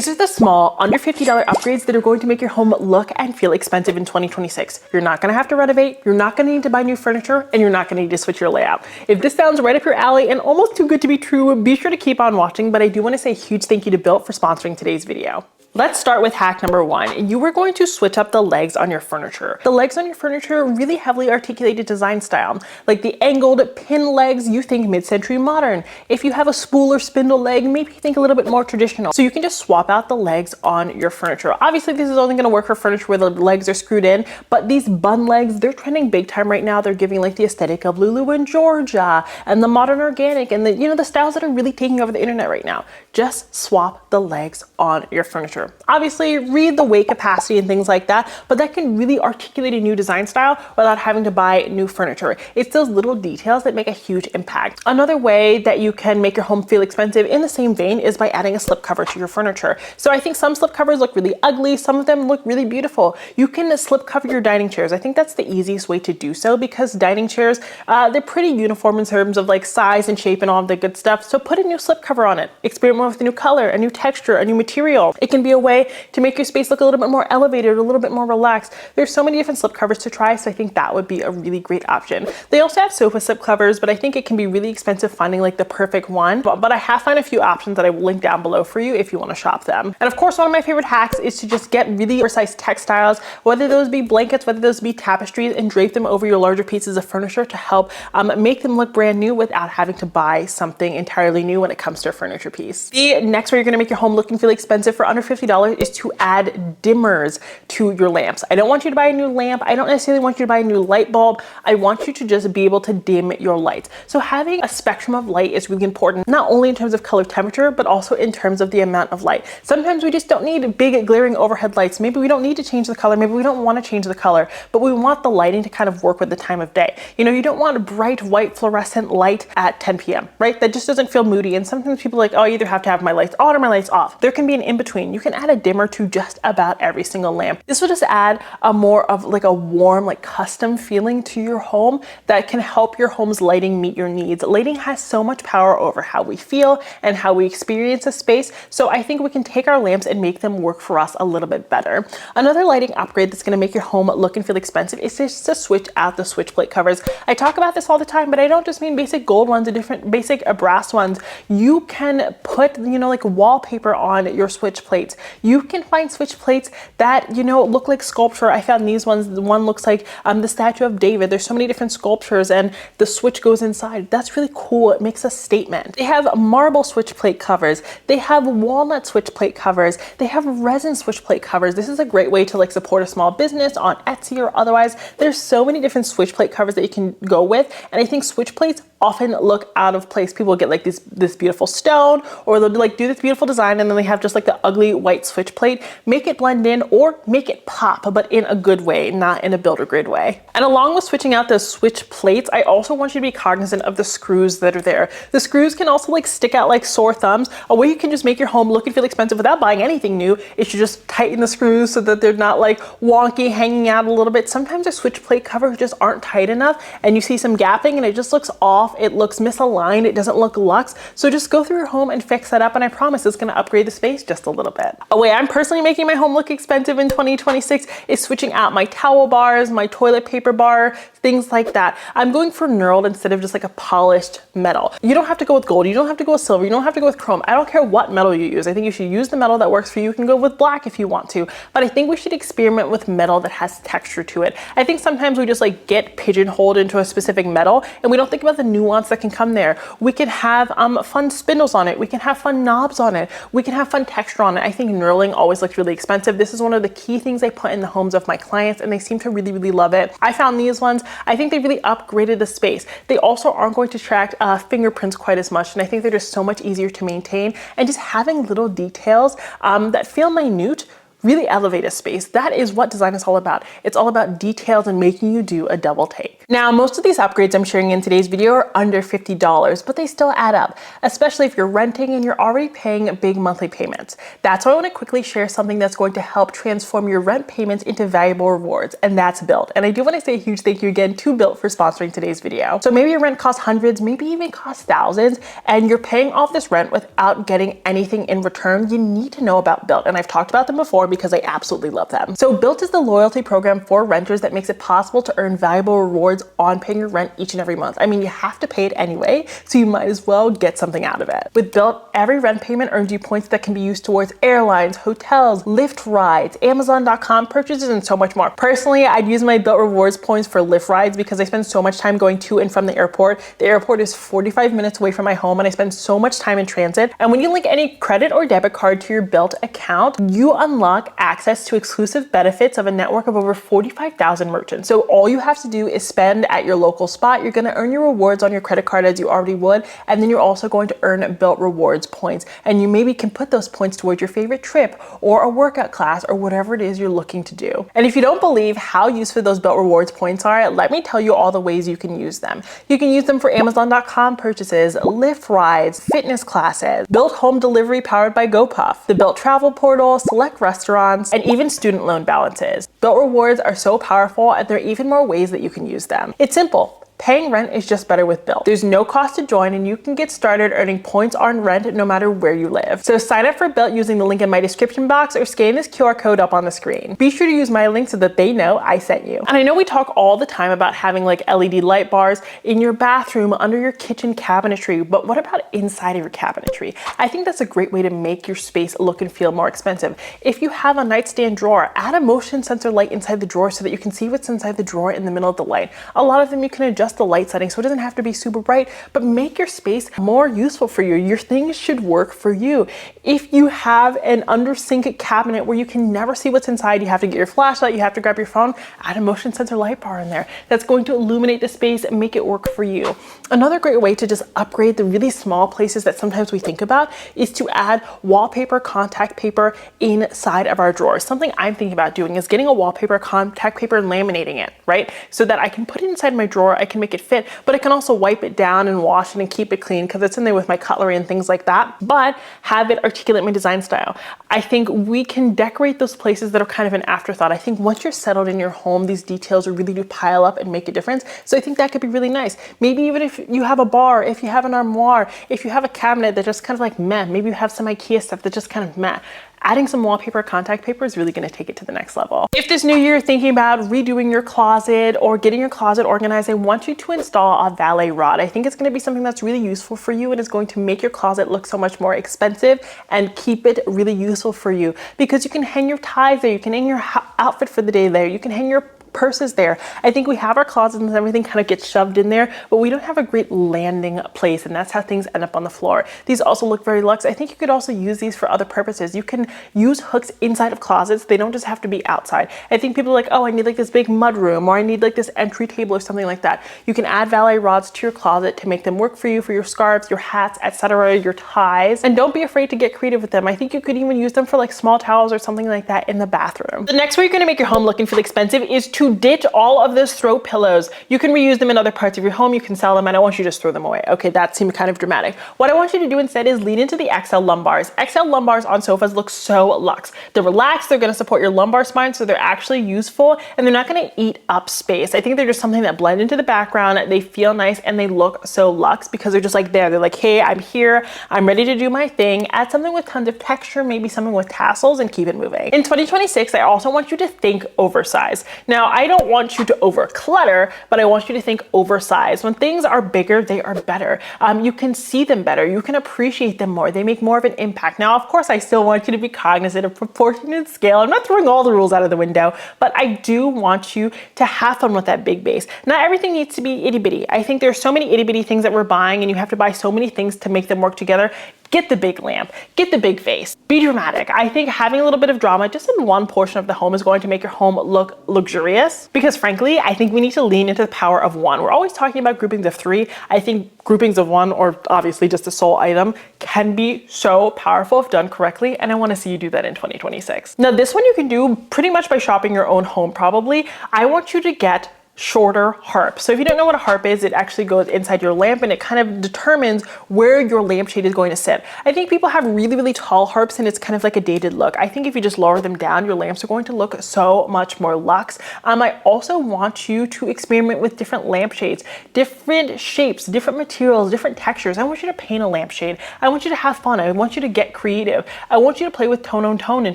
These are the small, under $50 upgrades that are going to make your home look and feel expensive in 2026. You're not gonna have to renovate, you're not gonna need to buy new furniture, and you're not gonna need to switch your layout. If this sounds right up your alley and almost too good to be true, be sure to keep on watching, but I do wanna say a huge thank you to Built for sponsoring today's video. Let's start with hack number one. You are going to switch up the legs on your furniture. The legs on your furniture are really heavily articulated design style. Like the angled pin legs, you think mid-century modern. If you have a spool or spindle leg, maybe think a little bit more traditional. So you can just swap out the legs on your furniture. Obviously, this is only gonna work for furniture where the legs are screwed in, but these bun legs, they're trending big time right now. They're giving like the aesthetic of Lulu and Georgia and the modern organic and the styles that are really taking over the internet right now. Just swap the legs on your furniture. Obviously, read the weight capacity and things like that, but that can really articulate a new design style without having to buy new furniture. It's those little details that make a huge impact. Another way that you can make your home feel expensive in the same vein is by adding a slipcover to your furniture. So I think some slipcovers look really ugly, some of them look really beautiful. You can slipcover your dining chairs. I think that's the easiest way to do so because dining chairs, they're pretty uniform in terms of like size and shape and all of the good stuff. So put a new slipcover on it. Experiment with a new color, a new texture, a new material. It can be a way to make your space look a little bit more elevated, a little bit more relaxed. There's so many different slip covers to try, so I think that would be a really great option. They also have sofa slip covers, but I think it can be really expensive finding like the perfect one. But I have found a few options that I will link down below for you if you want to shop them. And of course, one of my favorite hacks is to just get really precise textiles, whether those be blankets, whether those be tapestries, and drape them over your larger pieces of furniture to help make them look brand new without having to buy something entirely new when it comes to a furniture piece. The next way you're going to make your home look and feel expensive for under $50 is to add dimmers to your lamps. I don't want you to buy a new lamp. I don't necessarily want you to buy a new light bulb. I want you to just be able to dim your lights. So having a spectrum of light is really important, not only in terms of color temperature, but also in terms of the amount of light. Sometimes we just don't need big glaring overhead lights. Maybe we don't need to change the color. Maybe we don't want to change the color, but we want the lighting to kind of work with the time of day. You know, you don't want a bright white fluorescent light at 10 p.m., right? That just doesn't feel moody. And sometimes people are like, oh, I either have to have my lights on or my lights off. There can be an in-between. You can add a dimmer to just about every single lamp. This will just add a more of like a warm, like custom feeling to your home that can help your home's lighting meet your needs. Lighting has so much power over how we feel and how we experience a space. So I think we can take our lamps and make them work for us a little bit better. Another lighting upgrade that's going to make your home look and feel expensive is just to switch out the switch plate covers. I talk about this all the time, but I don't just mean basic gold ones and different basic brass ones. You can put, like wallpaper on your switch plates. You can find switch plates that, look like sculpture. I found these ones. The one looks like the statue of David. There's so many different sculptures and the switch goes inside. That's really cool. It makes a statement. They have marble switch plate covers. They have walnut switch plate covers. They have resin switch plate covers. This is a great way to like support a small business on Etsy or otherwise. There's so many different switch plate covers that you can go with. And I think switch plates often look out of place. People get like this beautiful stone, or they'll like do this beautiful design and then they have just like the ugly white switch plate. Make it blend in or make it pop, but in a good way, not in a builder grid way. And along with switching out those switch plates, I also want you to be cognizant of the screws that are there. The screws can also like stick out like sore thumbs. A way you can just make your home look and feel expensive without buying anything new is to just tighten the screws so that they're not like wonky, hanging out a little bit. Sometimes the switch plate covers just aren't tight enough and you see some gapping and it just looks off. It looks misaligned. It doesn't look luxe. So just go through your home and fix that up, and I promise it's going to upgrade the space just a little bit. A way I'm personally making my home look expensive in 2026 is switching out my towel bars, my toilet paper bar, things like that. I'm going for knurled instead of just like a polished metal. You don't have to go with gold. You don't have to go with silver. You don't have to go with chrome. I don't care what metal you use. I think you should use the metal that works for you. You can go with black if you want to, but I think we should experiment with metal that has texture to it. I think sometimes we just like get pigeonholed into a specific metal and we don't think about the nuance that can come there. We can have fun spindles on it. We can have fun knobs on it. We can have fun texture on it. I think knurling always looks really expensive. This is one of the key things I put in the homes of my clients and they seem to really, really love it. I found these ones. I think they really upgraded the space. They also aren't going to track fingerprints quite as much, and I think they're just so much easier to maintain, and just having little details that feel minute really elevate a space. That is what design is all about. It's all about details and making you do a double take. Now, most of these upgrades I'm sharing in today's video are under $50, but they still add up, especially if you're renting and you're already paying big monthly payments. That's why I want to quickly share something that's going to help transform your rent payments into valuable rewards, and that's Built. And I do want to say a huge thank you again to Built for sponsoring today's video. So maybe your rent costs hundreds, maybe even costs thousands, and you're paying off this rent without getting anything in return. You need to know about Built, and I've talked about them before because I absolutely love them. So Built is the loyalty program for renters that makes it possible to earn valuable rewards on paying your rent each and every month. I mean, you have to pay it anyway, so you might as well get something out of it. With Built, every rent payment earns you points that can be used towards airlines, hotels, Lyft rides, Amazon.com purchases, and so much more. Personally, I'd use my Built rewards points for Lyft rides because I spend so much time going to and from the airport. The airport is 45 minutes away from my home, and I spend so much time in transit. And when you link any credit or debit card to your Built account, you unlock access to exclusive benefits of a network of over 45,000 merchants. So all you have to do is spend at your local spot. You're going to earn your rewards on your credit card as you already would, and then you're also going to earn Built rewards points, and you maybe can put those points towards your favorite trip or a workout class or whatever it is you're looking to do. And if you don't believe how useful those Built rewards points are, let me tell you all the ways you can use them. You can use them for Amazon.com purchases, Lyft rides, fitness classes, Built home delivery powered by GoPuff, the Built travel portal, select restaurants, and even student loan balances. Built rewards are so powerful, and there are even more ways that you can use them. It's simple. Paying rent is just better with Built. There's no cost to join, and you can get started earning points on rent no matter where you live. So sign up for Built using the link in my description box or scan this QR code up on the screen. Be sure to use my link so that they know I sent you. And I know we talk all the time about having like LED light bars in your bathroom, under your kitchen cabinetry, but what about inside of your cabinetry? I think that's a great way to make your space look and feel more expensive. If you have a nightstand drawer, add a motion sensor light inside the drawer so that you can see what's inside the drawer in the middle of the light. A lot of them you can adjust the light setting so it doesn't have to be super bright, but make your space more useful for you. Your things should work for you. If you have an under sink cabinet where you can never see what's inside, you have to get your flashlight, you have to grab your phone, add a motion sensor light bar in there. That's going to illuminate the space and make it work for you. Another great way to just upgrade the really small places that sometimes we think about is to add wallpaper, contact paper inside of our drawers. Something I'm thinking about doing is getting a wallpaper, contact paper, and laminating it, right? So that I can put it inside my drawer, I can make it fit, but I can also wipe it down and wash it and keep it clean because it's in there with my cutlery and things like that, but have it articulate my design style. I think we can decorate those places that are kind of an afterthought. I think once you're settled in your home, these details really do pile up and make a difference. So I think that could be really nice. Maybe even if you have a bar, if you have an armoire, if you have a cabinet that just kind of like meh, maybe you have some IKEA stuff that just kind of meh. Adding some wallpaper, contact paper is really going to take it to the next level. If this new year you're thinking about redoing your closet or getting your closet organized, I want you to install a valet rod. I think it's going to be something that's really useful for you and is going to make your closet look so much more expensive and keep it really useful for you, because you can hang your ties there, you can hang your outfit for the day there, you can hang your purses there. I think we have our closets and everything kind of gets shoved in there, but we don't have a great landing place, and that's how things end up on the floor. These also look very luxe. I think you could also use these for other purposes. You can use hooks inside of closets. They don't just have to be outside. I think people are like, oh, I need like this big mud room, or I need like this entry table or something like that. You can add valet rods to your closet to make them work for you, for your scarves, your hats, etc., your ties, and don't be afraid to get creative with them. I think you could even use them for like small towels or something like that in the bathroom. The next way you're going to make your home look and feel expensive is to ditch all of those throw pillows. You can reuse them in other parts of your home. You can sell them, and I want you to just throw them away. Okay, that seemed kind of dramatic. What I want you to do instead is lean into the XL lumbars. XL lumbars on sofas look so luxe. They're relaxed, they're going to support your lumbar spine, so they're actually useful, and they're not going to eat up space. I think they're just something that blend into the background. They feel nice, and they look so luxe because they're just like there. They're like, hey, I'm here, I'm ready to do my thing. Add something with tons of texture, maybe something with tassels, and keep it moving. In 2026, I also want you to think oversized. Now, I don't want you to over clutter, but I want you to think oversized. When things are bigger, they are better. You can see them better. You can appreciate them more. They make more of an impact. Now, of course, I still want you to be cognizant of proportion and scale. I'm not throwing all the rules out of the window, but I do want you to have fun with that big base. Not everything needs to be itty bitty. I think there's so many itty bitty things that we're buying, and you have to buy so many things to make them work together. Get the big lamp, get the big vase, be dramatic. I think having a little bit of drama just in one portion of the home is going to make your home look luxurious, because frankly, I think we need to lean into the power of one. We're always talking about groupings of three. I think groupings of one, or obviously just a sole item, can be so powerful if done correctly, and I want to see you do that in 2026. Now, this one you can do pretty much by shopping your own home probably. I want you to get shorter harp. So if you don't know what a harp is, it actually goes inside your lamp and it kind of determines where your lampshade is going to sit. I think people have really, really tall harps and it's kind of like a dated look. I think if you just lower them down, your lamps are going to look so much more luxe. I also want you to experiment with different lampshades, different shapes, different materials, different textures. I want you to paint a lampshade. I want you to have fun. I want you to get creative. I want you to play with tone on tone in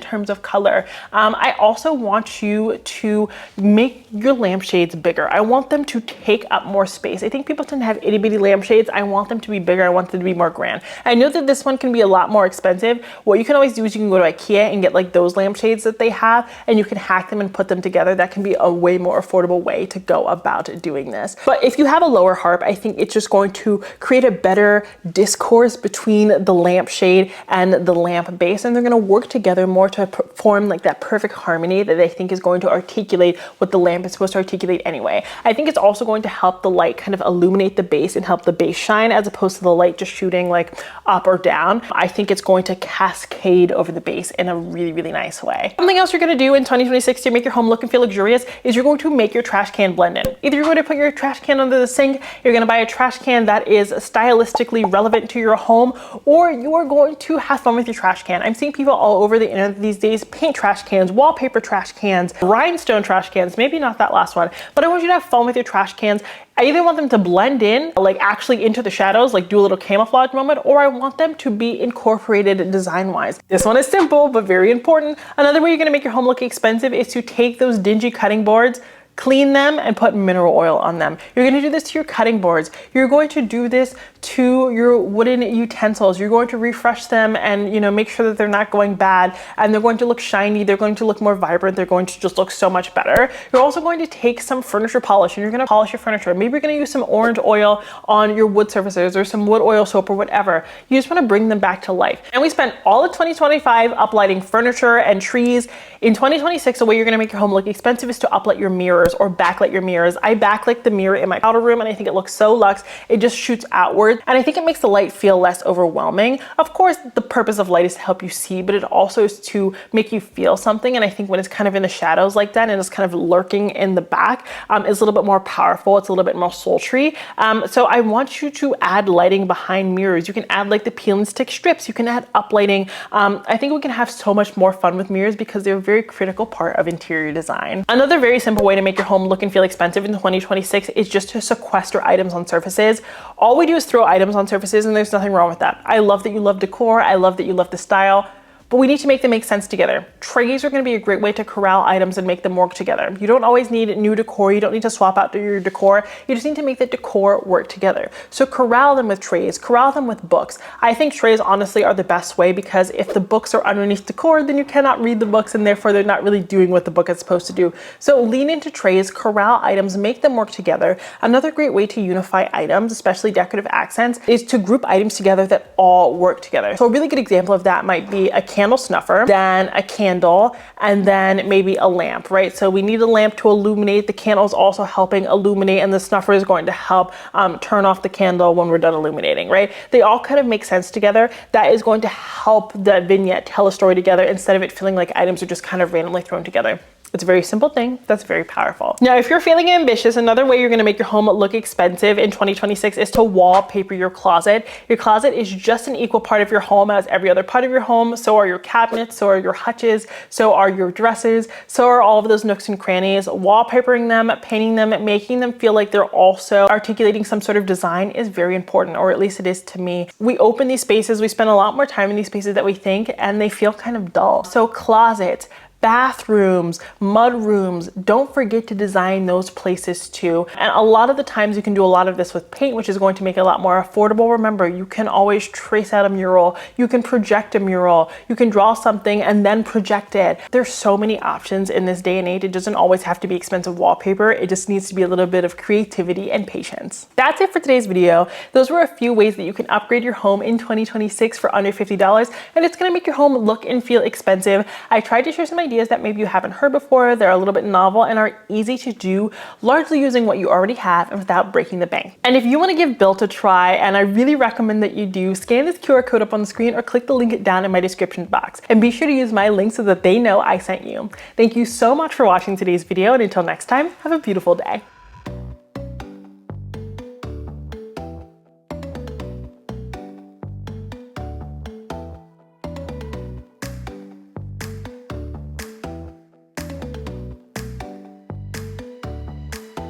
terms of color. I also want you to make your lampshades bigger. I want them to take up more space. I think people tend to have itty bitty lampshades. I want them to be bigger. I want them to be more grand. I know that this one can be a lot more expensive. What you can always do is you can go to IKEA and get like those lampshades that they have and you can hack them and put them together. That can be a way more affordable way to go about doing this. But if you have a lower harp, I think it's just going to create a better discourse between the lampshade and the lamp base, and they're going to work together more to form like that perfect harmony that I think is going to articulate what the lamp is supposed to articulate anyway. I think it's also going to help the light kind of illuminate the base and help the base shine as opposed to the light just shooting like up or down. I think it's going to cascade over the base in a really, really nice way. Something else you're going to do in 2026 to make your home look and feel luxurious is you're going to make your trash can blend in. Either you're going to put your trash can under the sink, you're going to buy a trash can that is stylistically relevant to your home, or you are going to have fun with your trash can. I'm seeing people all over the internet these days paint trash cans, wallpaper trash cans, rhinestone trash cans, maybe not that last one, but I want you to have fun with your trash cans. I either want them to blend in, like actually into the shadows, like do a little camouflage moment, or I want them to be incorporated design-wise. This one is simple, but very important. Another way you're gonna make your home look expensive is to take those dingy cutting boards, clean them and put mineral oil on them. You're going to do this to your cutting boards. You're going to do this to your wooden utensils. You're going to refresh them and, you know, make sure that they're not going bad and they're going to look shiny. They're going to look more vibrant. They're going to just look so much better. You're also going to take some furniture polish and you're going to polish your furniture. Maybe you're going to use some orange oil on your wood surfaces or some wood oil soap or whatever. You just want to bring them back to life. And we spent all of 2025 uplighting furniture and trees. In 2026, the way you're going to make your home look expensive is to uplight your mirrors or backlight your mirrors. I backlight the mirror in my powder room and I think it looks so luxe. It just shoots outward and I think it makes the light feel less overwhelming. Of course, the purpose of light is to help you see, but it also is to make you feel something. And I think when it's kind of in the shadows like that and it's kind of lurking in the back, it's a little bit more powerful. It's a little bit more sultry. So I want you to add lighting behind mirrors. You can add like the peel and stick strips. You can add uplighting. I think we can have so much more fun with mirrors because they're a very critical part of interior design. Another very simple way to make your home look and feel expensive in 2026 is just to sequester items on surfaces. All we do is throw items on surfaces and there's nothing wrong with that. I love that you love decor. I love that you love the style. But we need to make them make sense together. Trays are going to be a great way to corral items and make them work together. You don't always need new decor. You don't need to swap out your decor. You just need to make the decor work together. So corral them with trays, corral them with books. I think trays honestly are the best way because if the books are underneath decor, then you cannot read the books and therefore they're not really doing what the book is supposed to do. So lean into trays, corral items, make them work together. Another great way to unify items, especially decorative accents, is to group items together that all work together. So a really good example of that might be a candle snuffer, then a candle, and then maybe a lamp, right? So we need a lamp to illuminate. The candle is also helping illuminate, and the snuffer is going to help turn off the candle when we're done illuminating, right? They all kind of make sense together. That is going to help the vignette tell a story together instead of it feeling like items are just kind of randomly thrown together. It's a very simple thing that's very powerful. Now, if you're feeling ambitious, another way you're going to make your home look expensive in 2026 is to wallpaper your closet. Your closet is just an equal part of your home as every other part of your home. So are your cabinets, so are your hutches, so are your dressers, so are all of those nooks and crannies. Wallpapering them, painting them, making them feel like they're also articulating some sort of design is very important, or at least it is to me. We open these spaces, we spend a lot more time in these spaces that we think, and they feel kind of dull. So closets, bathrooms, mud rooms, don't forget to design those places too. And a lot of the times you can do a lot of this with paint, which is going to make it a lot more affordable. Remember, you can always trace out a mural, you can project a mural, you can draw something and then project it. There's so many options in this day and age. It doesn't always have to be expensive wallpaper. It just needs to be a little bit of creativity and patience. That's it for today's video. Those were a few ways that you can upgrade your home in 2026 for under $50, and it's gonna make your home look and feel expensive. I tried to share some ideas that maybe you haven't heard before. They're a little bit novel and are easy to do, largely using what you already have and without breaking the bank. And if you want to give Built a try, and I really recommend that you do, scan this QR code up on the screen or click the link down in my description box. And be sure to use my link so that they know I sent you. Thank you so much for watching today's video, and until next time, have a beautiful day.